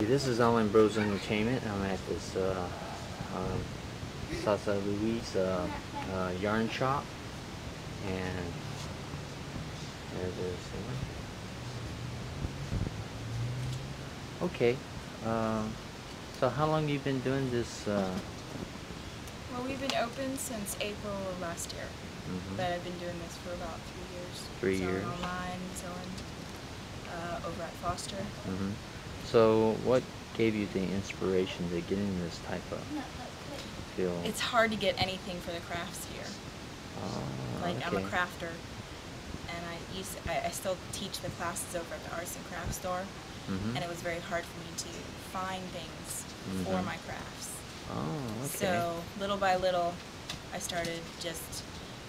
This is Islandbros Entertainment. I'm at this saucylouise yarn shop, and there's this one. Okay, so how long you been doing this? Well, we've been open since April of last year, but I've been doing this for about 3 years. 3 years. Selling online, selling over at Foster. So what gave you the inspiration to get in this type of field? It's hard to get anything for the crafts here. Like, okay. I'm a crafter, and I still teach the classes over at the arts and crafts store, and it was very hard for me to find things for my crafts. Oh, okay. So little by little, I started just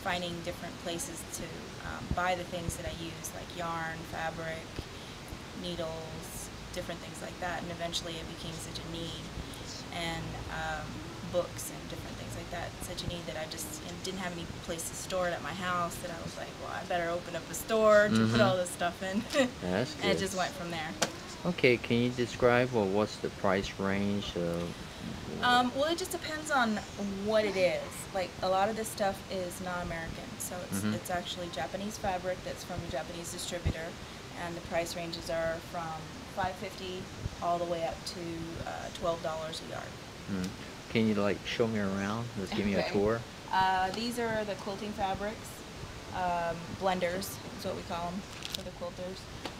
finding different places to buy the things that I use, like yarn, fabric, needles, different things like that, and eventually it became such a need, and books and different things like that, such a need that I just didn't have any place to store it at my house, that I was like, well, I better open up a store to put all this stuff in. That's good. And it just went from there. Okay, can you describe, well, what's the price range of? Well, it just depends on what it is. Like, a lot of this stuff is non-American, so it's actually Japanese fabric that's from a Japanese distributor, and the price ranges are from $5.50 all the way up to $12 a yard. Can you like show me around? Just give me a tour. These are the quilting fabrics, blenders is what we call them for the quilters.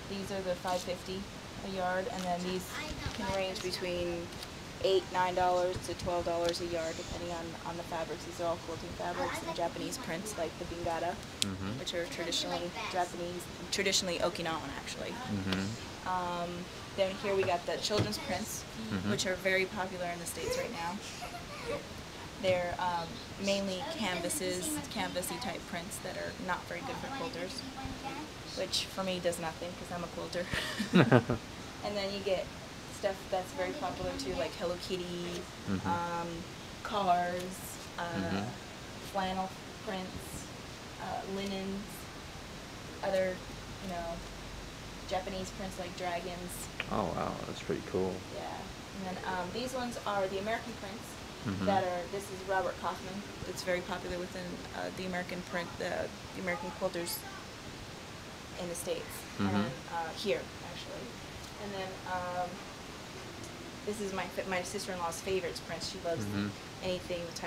These are the $5.50 a yard, and then these can range between $8, $9 to $12 a yard, depending on the fabrics. These are all quilting fabrics and Japanese prints, like the bingata, which are traditionally Japanese, traditionally Okinawan, actually. Then here we got the children's prints, which are very popular in the States right now. They're mainly canvasy type prints that are not very good for quilters, which for me does nothing because I'm a quilter. And then you get stuff that's very popular too, like Hello Kitty, cars, flannel prints, linens, other, Japanese prints like dragons. Oh wow, that's pretty cool. Yeah, and then these ones are the American prints. This is Robert Kaufman. It's very popular within the American print, the American quilters in the States, and here actually. And then this is my sister-in-law's favorites prints. She loves anything with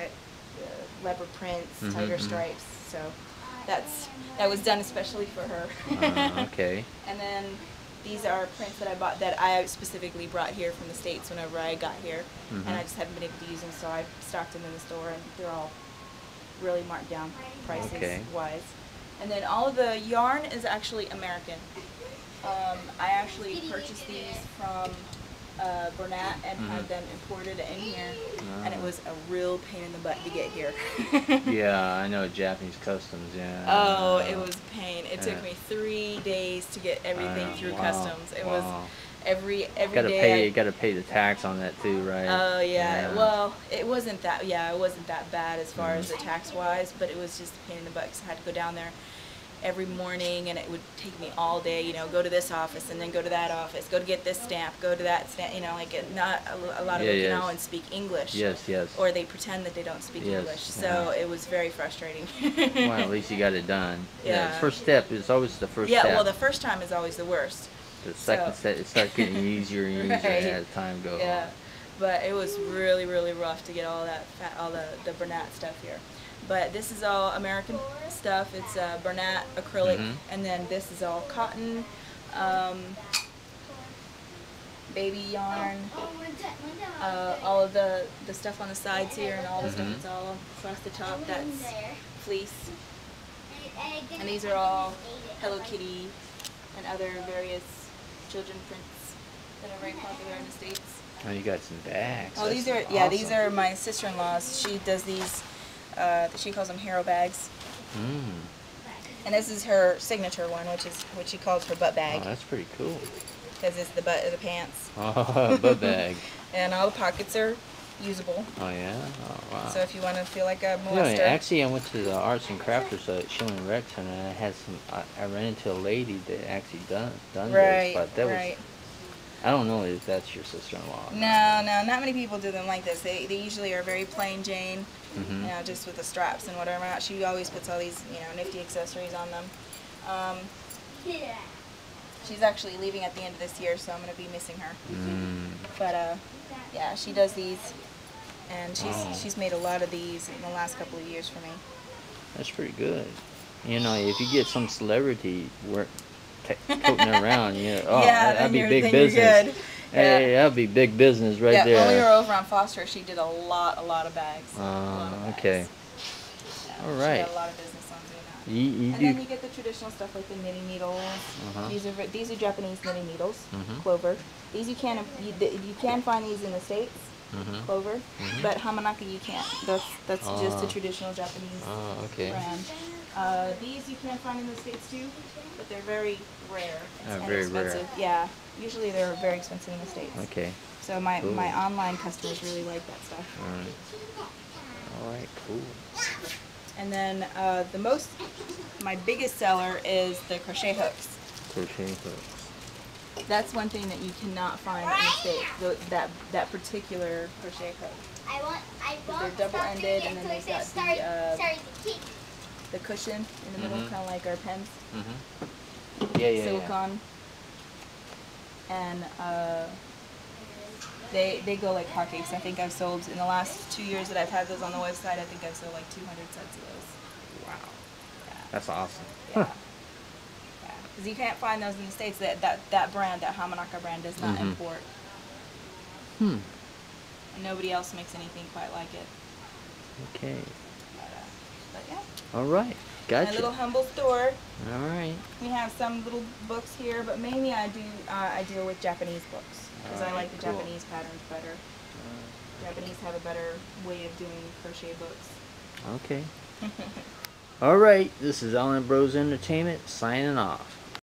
leopard prints, tiger stripes. So that was done especially for her. Okay. And then these are prints that I bought, that I specifically brought here from the States whenever I got here, and I just haven't been able to use them, so I stocked them in the store, and they're all really marked down prices wise. And then all of the yarn is actually American. I actually purchased these from Bernat and had them imported in here, and it was a real pain in the butt to get here. Yeah, I know Japanese customs. Yeah. Oh, it was a pain. It took me 3 days to get everything through customs. It was every day. You gotta pay the tax on that too, right? Oh yeah. Well, it wasn't that. Yeah, it wasn't that bad as far as the tax wise, but it was just a pain in the butt because I had to go down there every morning, and it would take me all day, go to this office and then go to that office, go to get this stamp, go to that stamp, like not a lot of Okinawans speak English. Yes. Or they pretend that they don't speak English, so it was very frustrating. Well, at least you got it done. Yeah. The first step is always the first step. Yeah, well, the first time is always the worst. The second step, it starts getting easier and easier as time goes on. Yeah, but it was really, really rough to get all the Bernat stuff here. But this is all American stuff. It's Bernat acrylic, and then this is all cotton, baby yarn, all of the stuff on the sides here, and all the stuff that's all across the top, that's fleece. And these are all Hello Kitty and other various children prints that are very popular in the States. Oh, you got some bags. Oh, these are awesome. These are my sister-in-law's. She does these. She calls them hero bags. And this is her signature one, which is what she calls her butt bag. Oh, that's pretty cool. Because it's the butt of the pants. Oh, butt bag. And all the pockets are usable. Oh yeah. Oh wow. So if you want to feel like a molester. Actually, I went to the arts and crafters at Shilling Rex, and I had I ran into a lady that actually done this, but that was I don't know if that's your sister-in-law. No, no, not many people do them like this. They usually are very plain Jane, Mm-hmm. you know, just with the straps and whatever. She always puts all these, you know, nifty accessories on them. She's actually leaving at the end of this year, so I'm going to be missing her. But yeah, she does these, and she's made a lot of these in the last couple of years for me. That's pretty good. You know, if you get some celebrity toting around, Yeah, that'd be then big you're business. good. Hey, that'd be big business right Yeah, there. when we were over on Foster, she did a lot of bags. Okay. Yeah, All right. She got a lot of business on doing that. You And do. then you get the traditional stuff like the knitting needles. These are Japanese knitting needles, clover. These you can find these in the States, clover, but Hamanaka you can't. That's just a traditional Japanese brand. These you can find in the States too, but they're very rare and very expensive. rare. Yeah, usually they're very expensive in the States. Okay. So my online customers really like that stuff. All right. Cool. And then my biggest seller is the crochet hooks. Crochet hooks. That's one thing that you cannot find in the States. That particular crochet hook. They're double-ended, and then they've got the cushion in the middle, kind of like our pens. Yeah. Silicone. And they go like hotcakes. I think I've sold, in the last 2 years that I've had those on the website, I think I've sold like 200 sets of those. Wow. Yeah. That's awesome. Yeah. Because you can't find those in the States. That brand, that Hamanaka brand, does not import. And nobody else makes anything quite like it. Okay. But yeah. All right. Gotcha. My little humble store. All right. We have some little books here, but mainly I deal with Japanese books because I like the Japanese patterns better. Japanese have a better way of doing crochet books. Okay. All right. This is islandbros Entertainment signing off.